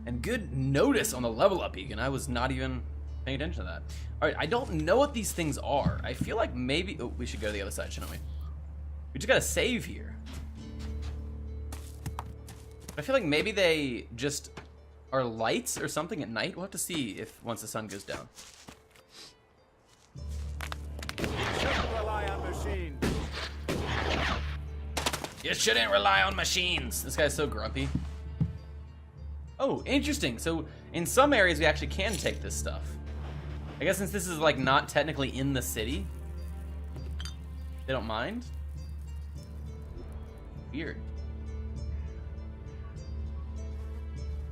And good notice on the level up beacon. I was not even paying attention to that. Alright, I don't know what these things are. I feel like maybe... Oh, we should go to the other side, shouldn't we? We just gotta save here. I feel like maybe they just are lights or something at night. We'll have to see if once the sun goes down. You shouldn't rely on machines. This guy's so grumpy. Oh, interesting. So in some areas we actually can take this stuff. I guess since this is like not technically in the city, they don't mind. Weird.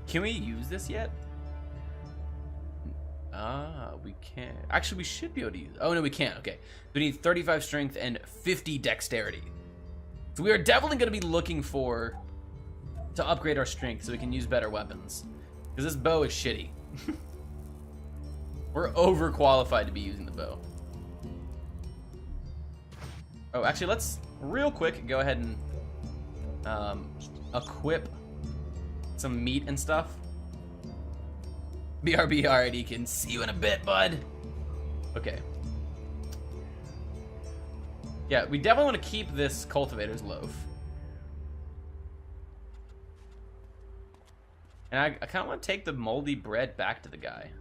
Can we use this yet? We can't. Actually, we should be able to use it. Oh, no, we can't. Okay. We need 35 strength and 50 dexterity. So we are definitely going to be looking to upgrade our strength so we can use better weapons. Because this bow is shitty. We're overqualified to be using the bow. Oh, actually, let's real quick go ahead and equip some meat and stuff. BRB, alrighty, can see you in a bit, bud. Okay. Yeah, we definitely want to keep this cultivator's loaf. And I kind of want to take the moldy bread back to the guy.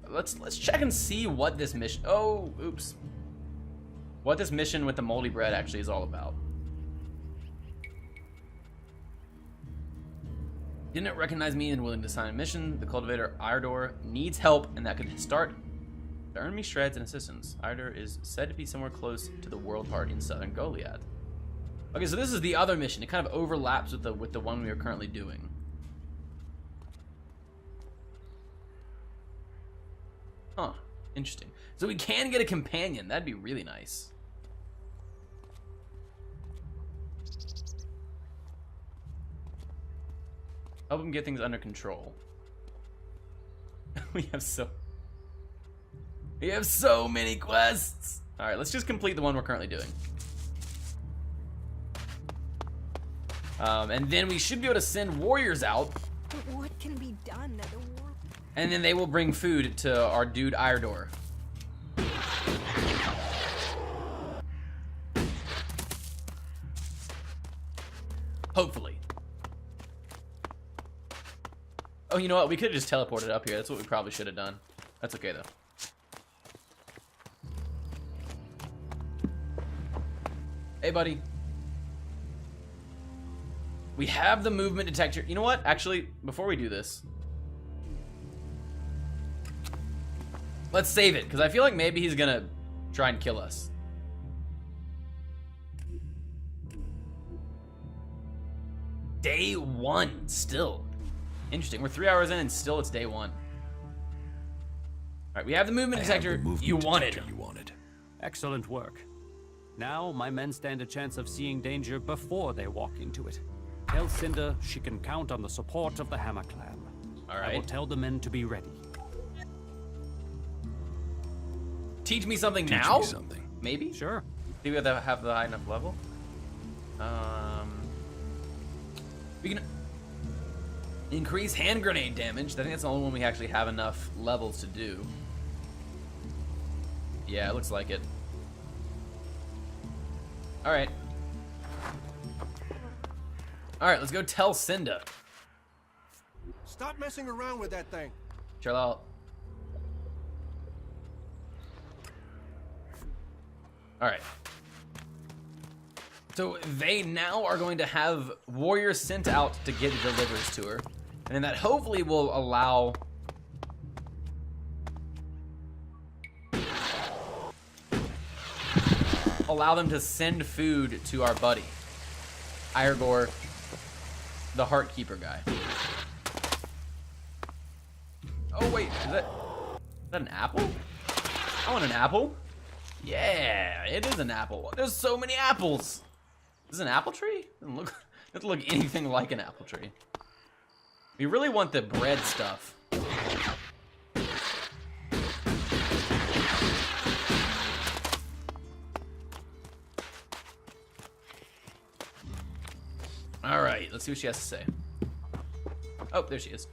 Let's check and see what this mission... Oh, oops. What this mission with the moldy bread actually is all about. Didn't recognize me and willing to sign a mission. The cultivator Iredor needs help, and that could start to earn me shreds and assistance. Iredor is said to be somewhere close to the world heart in southern Goliad. Okay, so this is the other mission. It kind of overlaps with the one we are currently doing. Huh, interesting. So we can get a companion. That'd be really nice. Help him get things under control. We have so many quests. All right, let's just complete the one we're currently doing. And then we should be able to send warriors out. But what can be done at the war? And then they will bring food to our dude Iredor. Hopefully. Oh, you know what? We could have just teleported up here. That's what we probably should have done. That's okay, though. Hey, buddy. We have the movement detector. You know what? Actually, before we do this, let's save it, because I feel like maybe he's gonna try and kill us. Day 1, still. Interesting. We're 3 hours in and still it's day 1. Alright, we have the movement detector you wanted. Excellent work. Now my men stand a chance of seeing danger before they walk into it. Tell Cinder she can count on the support of the Hammer Clan. Alright. I will tell the men to be ready. Teach me something now? Teach me something. Maybe? Sure. Do we have to have the high enough level? We can increase hand grenade damage. I think that's the only one we actually have enough levels to do. Yeah, it looks like it. Alright. Alright, let's go tell Cinda. Stop messing around with that thing. Chill out. Alright. So they now are going to have warriors sent out to get deliveries to her. And then that hopefully will allow them to send food to our buddy Iredor, the Heart Keeper guy. Oh wait, is that an apple? I want an apple. Yeah, it is an apple. There's so many apples. Is this an apple tree? Doesn't look anything like an apple tree. We really want the bread stuff. lady. Let's see what she has to say. Oh, there she is.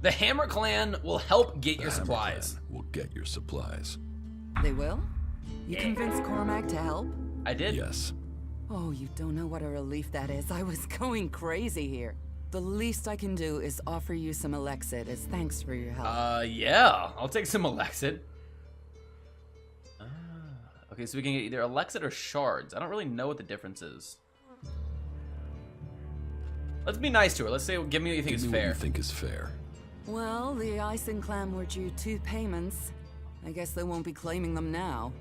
The Hammer Clan will help get your supplies. We'll get your supplies. They will? You convinced Cormac to help? I did. Yes. Oh, you don't know what a relief that is. I was going crazy here. The least I can do is offer you some Elexit as thanks for your help. Yeah. I'll take some Elexit. Okay, so we can get either Elexit or shards. I don't really know what the difference is. Let's be nice to her. Let's say, give me what you think is What fair. you think is fair. Well, the Ison clan were due 2 payments. I guess they won't be claiming them now.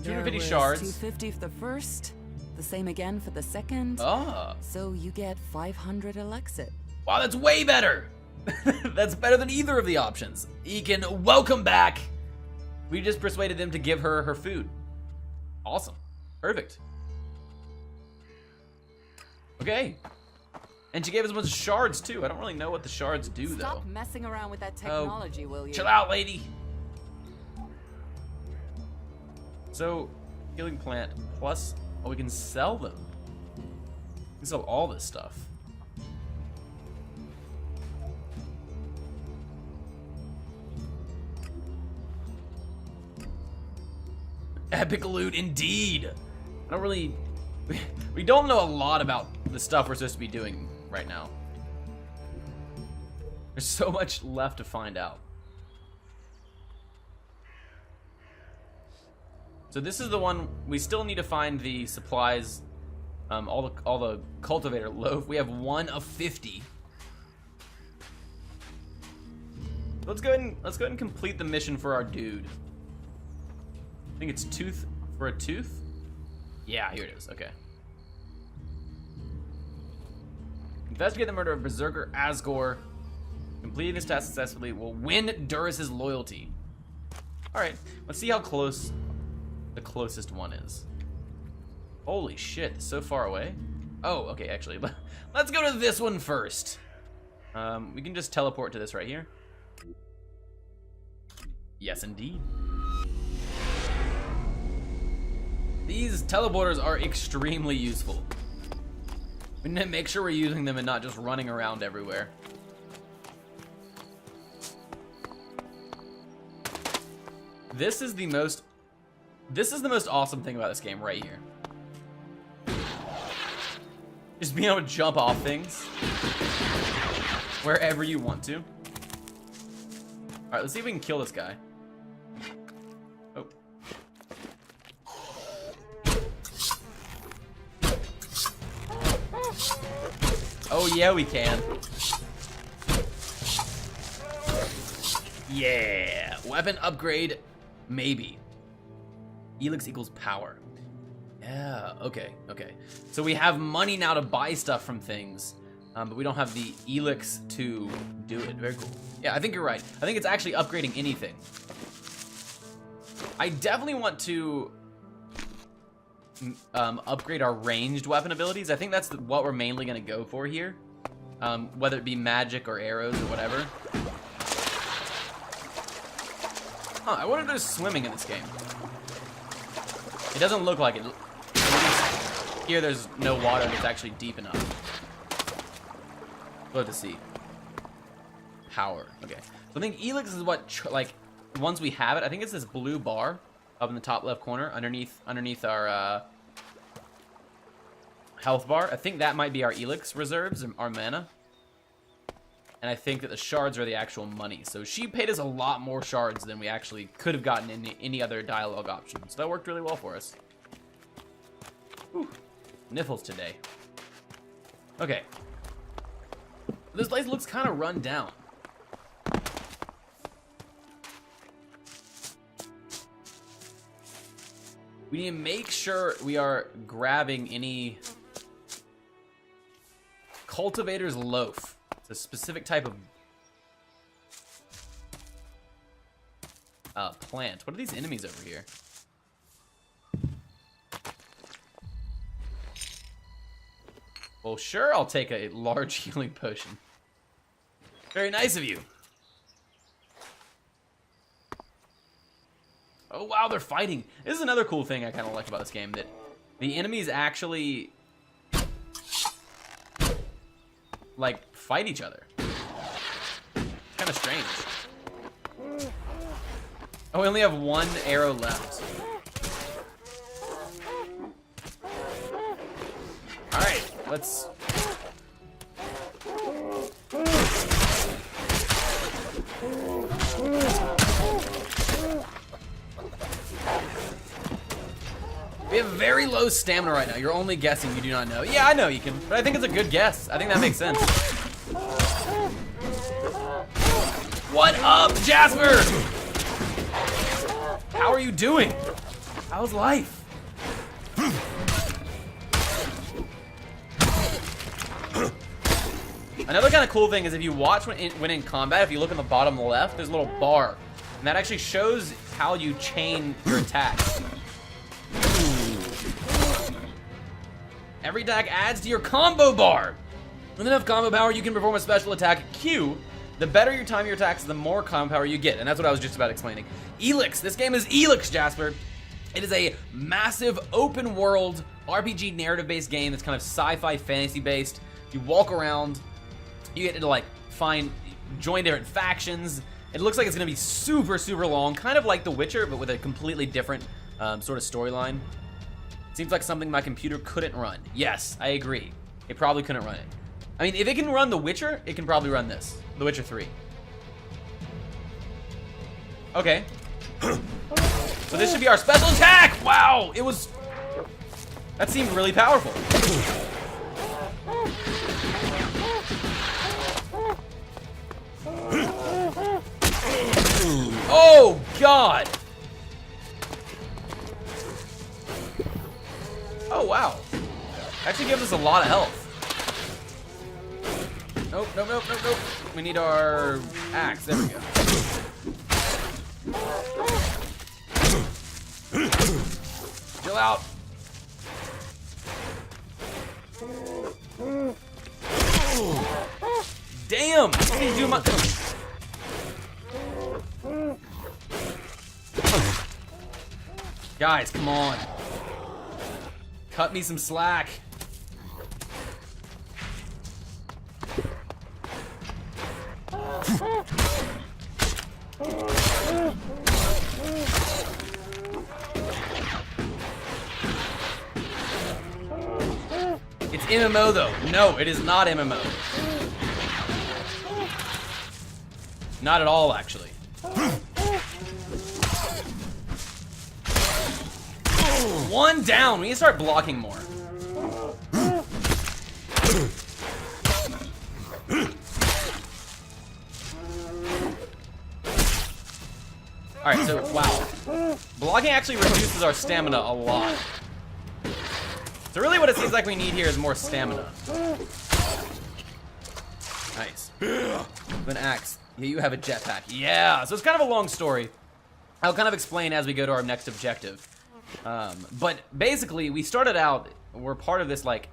250 There shards. was 250 for the first, the same again for the second. Ah. So you get 500 Elexit. Wow, that's way better. That's better than either of the options. Ekin, welcome back. We just persuaded them to give her her food. Awesome. Perfect. Okay. And she gave us a bunch of shards too. I don't really know what the shards do though. Stop messing around with that technology, will you? Chill out, lady. So, healing plant plus, oh, we can sell them. We can sell all this stuff. Epic loot indeed. I don't really, we don't know a lot about the stuff we're supposed to be doing right now. There's so much left to find out. So this is the one, we still need to find the supplies, all the cultivator loaf. We have 1 of 50. Let's go ahead and complete the mission for our dude. I think it's tooth for a tooth. Yeah, here it is. Okay. Investigate the murder of Berserker Asgore. Completing this task successfully will win Durus's loyalty. All right, let's see how close the closest one is. Holy shit, it's so far away. Oh, okay, actually, let's go to this one first. We can just teleport to this right here. Yes, indeed. These teleporters are extremely useful. We need to make sure we're using them and not just running around everywhere. This is the most awesome thing about this game right here. Just being able to jump off things wherever you want to. All right, let's see if we can kill this guy. Oh. Oh yeah, we can. Yeah, weapon upgrade, maybe. Elex equals power. Yeah, okay. So we have money now to buy stuff from things, but we don't have the Elex to do it. Very cool. Yeah, I think you're right. I think it's actually upgrading anything. I definitely want to upgrade our ranged weapon abilities. I think that's what we're mainly going to go for here, whether it be magic or arrows or whatever. Huh, I wonder if there's swimming in this game. It doesn't look like it. Here there's no water and it's actually deep enough. We'll have to see. Power. Okay. So I think Elex is what, like, once we have it, I think it's this blue bar up in the top left corner underneath our health bar. I think that might be our Elex reserves, our mana. And I think that the shards are the actual money. So she paid us a lot more shards than we actually could have gotten in any other dialogue option. So that worked really well for us. Whew. Niffles today. Okay. This place looks kind of run down. We need to make sure we are grabbing any cultivator's loaf. It's a specific type of plant. What are these enemies over here? Well, sure, I'll take a large healing potion. Very nice of you. Oh wow, they're fighting. This is another cool thing I kind of like about this game, that the enemies actually like fight each other. It's kind of strange. Oh, we only have one arrow left. All right, let's. We have very low stamina right now. You're only guessing, you do not know. Yeah, I know you can, but I think it's a good guess. I think that makes sense. What up, Jasper? How are you doing? How's life? Another kind of cool thing is if you watch when in combat, if you look in the bottom left, there's a little bar. And that actually shows how you chain your attacks. Every attack adds to your combo bar. With enough combo power, you can perform a special attack Q. The better your time your attacks, the more combo power you get. And that's what I was just about explaining. Elex. This game is Elex, Jasper. It is a massive open world RPG narrative-based game that's kind of sci-fi fantasy-based. You walk around, you get to like join different factions. It looks like it's gonna be super, super long, kind of like The Witcher, but with a completely different sort of storyline. Seems like something my computer couldn't run. Yes, I agree. It probably couldn't run it. I mean, if it can run The Witcher, it can probably run this. The Witcher 3. Okay. So this should be our special attack! Wow, it was... That seemed really powerful. Oh, God! Oh, wow. Actually gives us a lot of health. Nope, nope, nope, nope, nope. We need our axe. There we go. Chill out. Damn! What did you do my... Guys, come on. Cut me some slack. It's MMO though. No, it is not MMO. Not at all, actually. One down. We need to start blocking more. Alright, so, wow. Blocking actually reduces our stamina a lot. So really what it seems like we need here is more stamina. Nice. An axe. Yeah, you have a jetpack. Yeah, so it's kind of a long story. I'll kind of explain as we go to our next objective. But basically, we started out, we're part of this, like,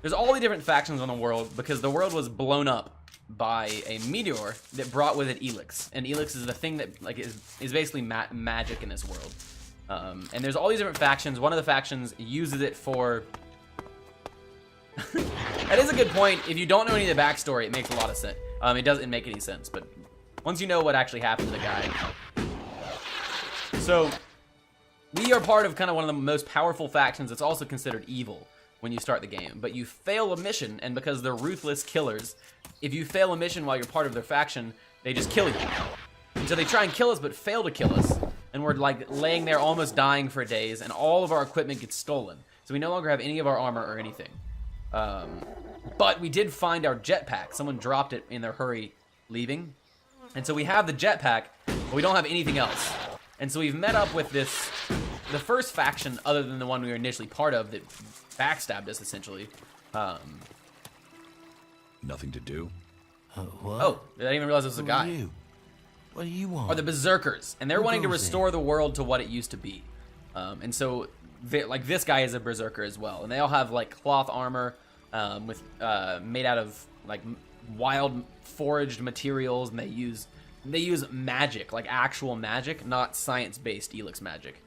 there's all the different factions on the world because the world was blown up by a meteor that brought with it Elex. And Elex is the thing that, like, is basically magic in this world. And there's all these different factions. One of the factions uses it for... That is a good point. If you don't know any of the backstory, it makes a lot of sense. It doesn't make any sense, but once you know what actually happened to the guy. So, we are part of kind of one of the most powerful factions that's also considered evil when you start the game. But you fail a mission, and because they're ruthless killers, if you fail a mission while you're part of their faction, they just kill you. And so they try and kill us, but fail to kill us. And we're like laying there almost dying for days, and all of our equipment gets stolen. So we no longer have any of our armor or anything. But we did find our jetpack. Someone dropped it in their hurry leaving. And so we have the jetpack, but we don't have anything else. And so we've met up with the first faction other than the one we were initially part of that backstabbed us, essentially. Nothing to do? What? Oh, I didn't even realize it was a Who guy. are you? What do you want? Are the Berserkers, and they're wanting to goes restore the world to what it used to be. And so, like, this guy is a Berserker as well. And they all have, like, cloth armor with made out of, like, wild foraged materials, and they use They use magic, like actual magic, not science-based Elex magic.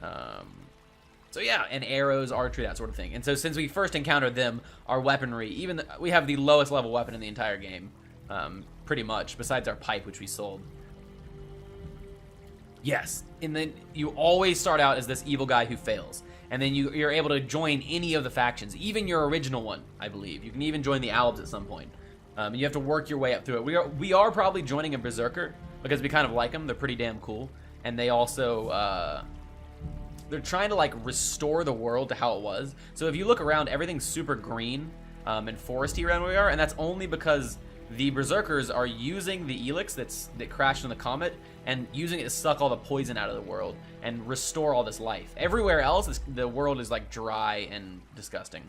So yeah, and arrows, archery, that sort of thing. And so since we first encountered them, our weaponry, we have the lowest level weapon in the entire game, pretty much, besides our pipe, which we sold. Yes, and then you always start out as this evil guy who fails. And then you're able to join any of the factions, even your original one, I believe. You can even join the Albs at some point. And you have to work your way up through it. We are probably joining a Berserker, because we kind of like them. They're pretty damn cool. And they also, they're trying to, like, restore the world to how it was. So if you look around, everything's super green and foresty around where we are. And that's only because the Berserkers are using the Elex that crashed in the comet and using it to suck all the poison out of the world and restore all this life. Everywhere else, the world is, like, dry and disgusting.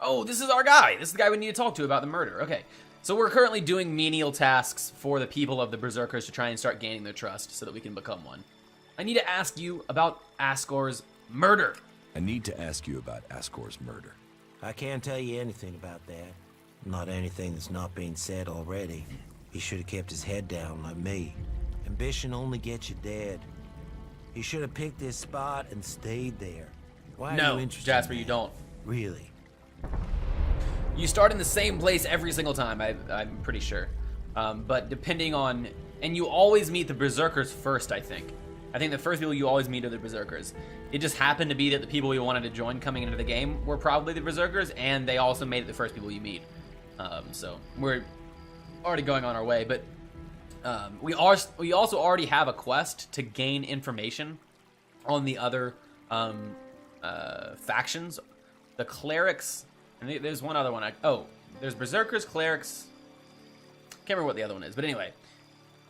Oh, this is our guy. This is the guy we need to talk to about the murder. Okay, so we're currently doing menial tasks for the people of the Berserkers to try and start gaining their trust so that we can become one. I need to ask you about Ascor's murder. I need to ask you about Ascor's murder. I can't tell you anything about that. Not anything that's not being said already. He should have kept his head down like me. Ambition only gets you dead. He should have picked this spot and stayed there. Why are No, you interested Jasper, in you that? don't. Really? You start in the same place every single time, I'm pretty sure. But depending on... And you always meet the Berserkers first, I think. I think the first people you always meet are the Berserkers. It just happened to be that the people we wanted to join coming into the game were probably the Berserkers, and they also made it the first people you meet. So we're already going on our way, but we also already have a quest to gain information on the other factions. The clerics, and there's one other one. There's Berserkers, clerics. Can't remember what the other one is, but anyway.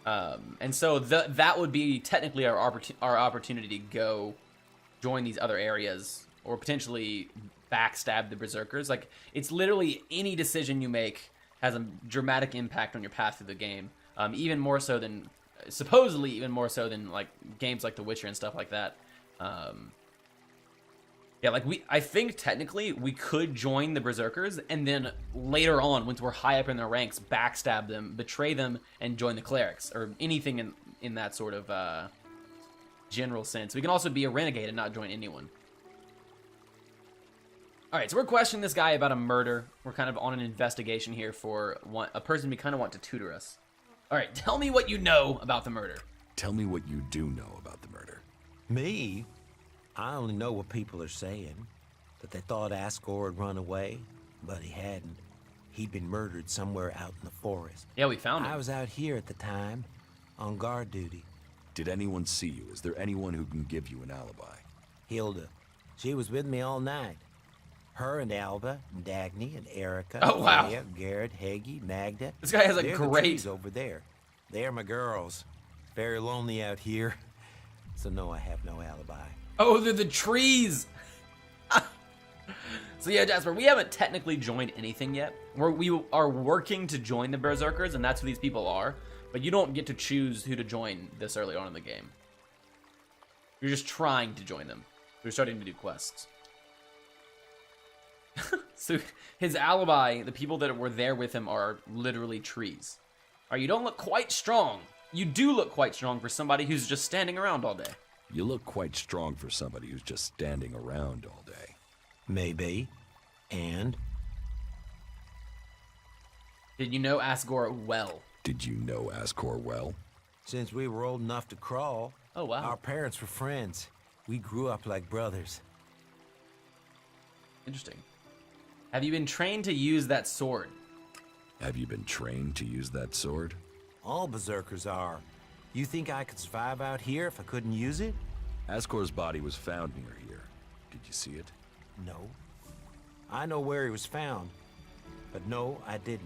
And so that would be technically our opportunity to go join these other areas, or potentially backstab the Berserkers. Like, it's literally any decision you make has a dramatic impact on your path through the game. Supposedly even more so than like games like The Witcher and stuff like that. Yeah, like I think technically we could join the Berserkers and then later on, once we're high up in their ranks, backstab them, betray them, and join the clerics, or anything in that sort of general sense. We can also be a renegade and not join anyone. Alright, so we're questioning this guy about a murder. We're kind of on an investigation here for a person we kind of want to tutor us. Alright, tell me what you know about the murder. Tell me what you do know about the murder. Me? I only know what people are saying. That they thought Ascor had run away, but he hadn't. He'd been murdered somewhere out in the forest. Yeah, we found him. I was out here at the time, on guard duty. Did anyone see you? Is there anyone who can give you an alibi? Hilda. She was with me all night. Her and Alba, and Dagny, and Erica, Oh, wow. Freya, Garrett, Hagee, Magda. This guy has a They're the great... trees over there. They're my girls. Very lonely out here. So no, I have no alibi. Oh, they're the trees! So yeah, Jasper, we haven't technically joined anything yet. We are working to join the Berserkers, and that's who these people are. But you don't get to choose who to join this early on in the game. You're just trying to join them. We're starting to do quests. So his alibi, the people that were there with him, are literally trees. You don't look quite strong. You do look quite strong for somebody who's just standing around all day. You look quite strong for somebody who's just standing around all day. Maybe. And? Did you know Asgore well? Did you know Ascor well? Since we were old enough to crawl, Oh, wow. our parents were friends. We grew up like brothers. Interesting. Have you been trained to use that sword? Have you been trained to use that sword? All berserkers are. You think I could survive out here if I couldn't use it? Ascor's body was found near here. Did you see it? No. I know where he was found. But no, I didn't.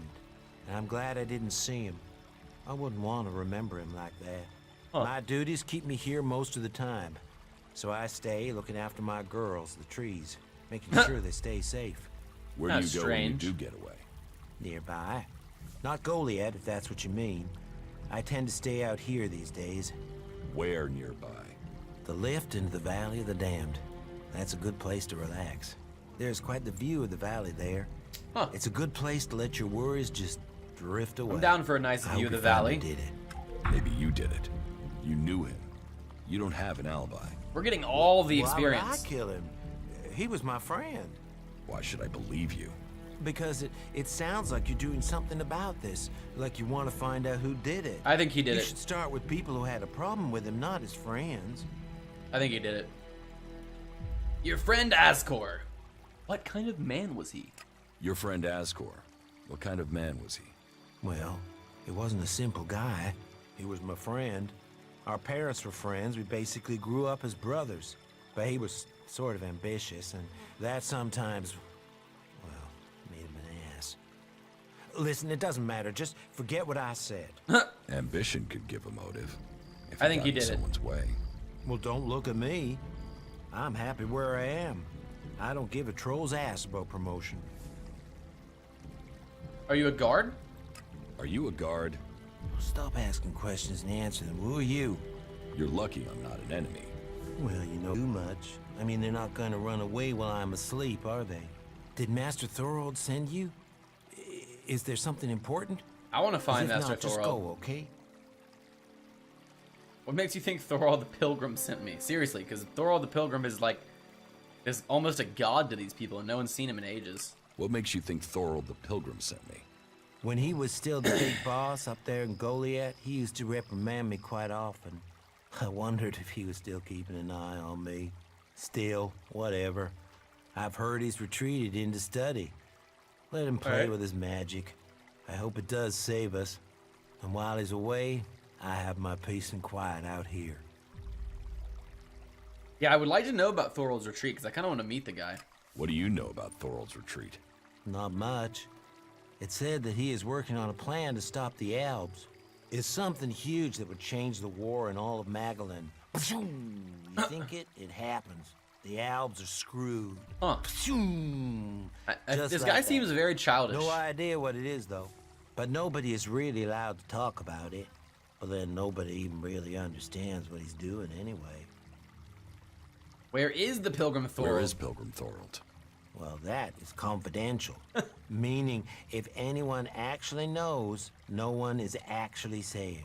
And I'm glad I didn't see him. I wouldn't want to remember him like that. Huh. My duties keep me here most of the time. So I stay looking after my girls, the trees, making sure they stay safe. Where do you That's go strange. when you do get away? Nearby. Not Goliad, if that's what you mean. I tend to stay out here these days. Where nearby? The lift into the Valley of the Damned. That's a good place to relax. There's quite the view of the valley there. Huh. It's a good place to let your worries just drift away. I'm down for a nice I view hope of the you finally valley. did it. Maybe you did it. You knew him. You don't have an alibi. We're getting all the Why experience. would I kill him? He was my friend. Why should I believe you? Because it sounds like you're doing something about this. Like you want to find out who did it. I think he did You it. should start with people who had a problem with him, not his friends. I think he did it. Your friend Ascor. What kind of man was he? Your friend Ascor. What kind of man was he? Well, he wasn't a simple guy. He was my friend. Our parents were friends. We basically grew up as brothers. But he was sort of ambitious, and that sometimes, well, made him an ass. Listen, it doesn't matter. Just forget what I said. Ambition could give a motive. If I think he got in did it. someone's way. Well, don't look at me. I'm happy where I am. I don't give a troll's ass about promotion. Are you a guard? Are you a guard? Stop asking questions and answer them. Who are you? You're lucky I'm not an enemy. Well, you know too much. I mean, they're not gonna run away while I'm asleep, are they? Did Master Thorold send you? Is there something important? I want to 'Cause find if Master not, just Thorold. go, okay? What makes you think Thorold the Pilgrim sent me? Seriously, because Thorold the Pilgrim is like, is almost a god to these people, and no one's seen him in ages. What makes you think Thorold the Pilgrim sent me? When he was still the big boss up there in Goliath, he used to reprimand me quite often. I wondered if he was still keeping an eye on me. Still, whatever. I've heard he's retreated into study. Let him play Alright. with his magic. I hope it does save us. And while he's away, I have my peace and quiet out here. Yeah, I would like to know about Thorold's retreat, because I kind of want to meet the guy. What do you know about Thorold's retreat? Not much. It said that he is working on a plan to stop the Albs. It's something huge that would change the war in all of Magellan. You think it? It happens. The Albs are screwed. Huh. Just This like guy that. seems very childish. No idea what it is, though. But nobody is really allowed to talk about it. But then nobody even really understands what he's doing anyway. Where is the Pilgrim Thorold? Where is Pilgrim Thorold? Well, that is confidential. Meaning, if anyone actually knows, no one is actually saying.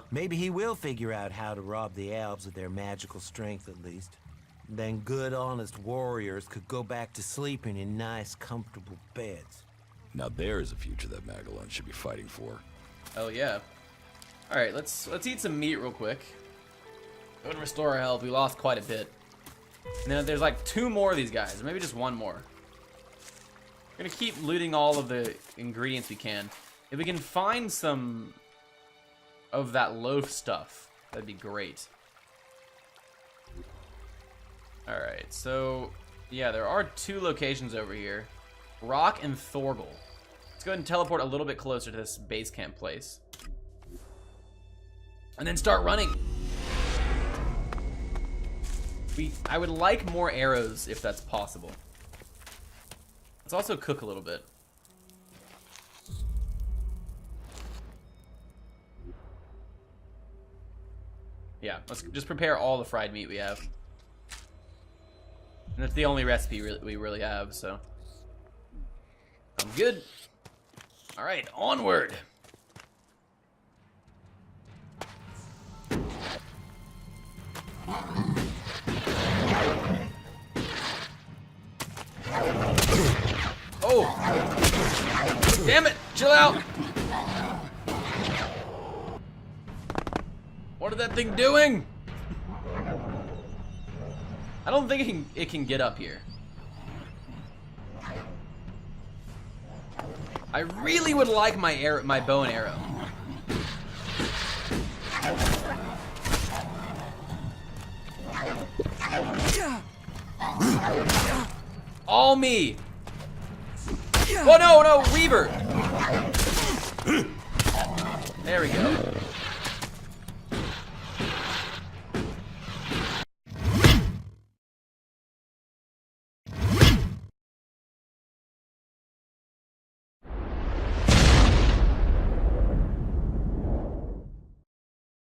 Maybe he will figure out how to rob the elves of their magical strength, at least. Then good, honest warriors could go back to sleeping in nice, comfortable beds. Now there's a future that Magellan should be fighting for. Oh yeah. All right, let's eat some meat real quick. Go and restore our health. We lost quite a bit. And then there's like 2 more of these guys, or maybe just 1 more. We're gonna keep looting all of the ingredients we can. If we can find some of that loaf stuff, that'd be great. All right, so yeah, there are 2 locations over here, Rock and Thorgal. Let's go ahead and teleport a little bit closer to this base camp place, and then start running. I would like more arrows if that's possible. Let's also cook a little bit. Yeah, let's just prepare all the fried meat we have. And it's the only recipe we really have, so. I'm good. All right, onward. Oh! Damn it! Chill out! What is that thing doing? I don't think it can get up here. I really would like my bow and arrow. All me. Oh no, Weaver. There we go.